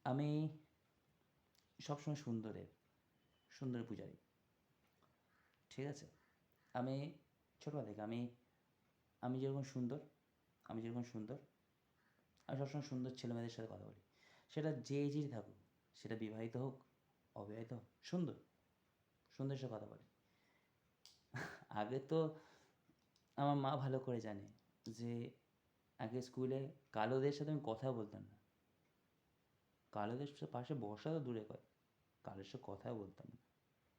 আমি সবসময় সুন্দরের পূজারি, ঠিক আছে? আমি ছোটবেলা থেকে আমি যেরকম সুন্দর আমি যেরকম সুন্দর আমি সবসময় সুন্দর ছেলেমেয়েদের সাথে কথা বলি। সেটা যে এজেরই থাকুক, সেটা বিবাহিত হোক, অবিবাহিত হোক, সুন্দরের সাথে কথা বলি। আগে তো আমার মা ভালো করে জানে যে আগে স্কুলে কালোদের সাথে আমি কথা বলতাম না। কালোদের পাশে বসা তো দূরে কথা, কারোর সাথে কথাও বলতাম না।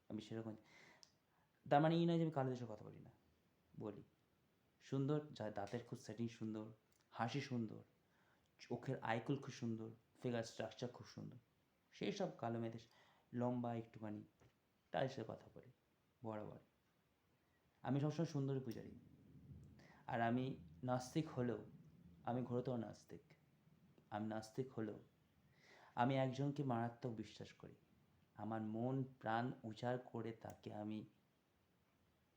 আমি সেরকম, তার মানে এই নয় যে আমি কালোদের সাথে কথা বলি না, বলি। সুন্দর, যার দাঁতের খুব সেটিং সুন্দর, হাসি সুন্দর, চোখের আইকুল খুব সুন্দর, ফিগার স্ট্রাকচার খুব সুন্দর, সেই সব কালো মেয়েদের, লম্বা একটুখানি, তাদের সাথে কথা বলি বরাবর। আমি সবসময় সুন্দরী পূজারি। আর আমি নাস্তিক হলেও, আমি ঘোরতর নাস্তিক, আমি নাস্তিক হলেও আমি একজনকে মারাত্মক বিশ্বাস করি। আমার মন প্রাণ উজাড় করে তাকে আমি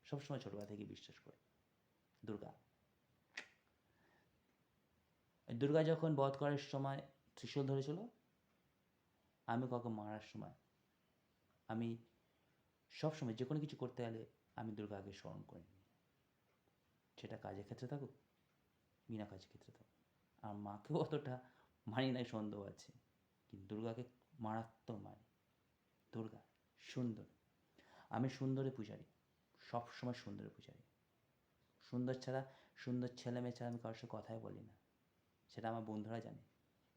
সবসময় ছোটবেলা থেকে বিশ্বাস করি, দুর্গা। দুর্গা যখন বধ করার সময় ত্রিশূল ধরেছিল, আমি কাউকে মারার সময় আমি সবসময় যে কোনো কিছু করতে গেলে আমি দুর্গাকে স্মরণ করি, সেটা কাজের ক্ষেত্রে থাকুক, বিনা কাজের ক্ষেত্রে থাকুক। আর মাকেও অতটা মানি নাই, সন্দেহ আছে, কিন্তু দুর্গাকে মারাত্মক মানি। দুর্গা সুন্দর, আমি সুন্দরের পূজারি, সবসময় সুন্দরের পূজারি। সুন্দর ছাড়া, সুন্দর ছেলে মেয়ে ছাড়া আমি কারোর সাথে কথাই বলি না। সেটা আমার বন্ধুরা জানে,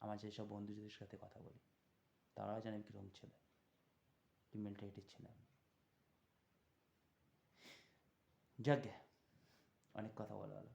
আমার যেসব বন্ধুদের সাথে কথা বলি তারাও জানে আমি কীরকম ছেলে, কী মেন্টালিটির ছেলে আমি। যাক গে, অনেক কথা বলা হলো।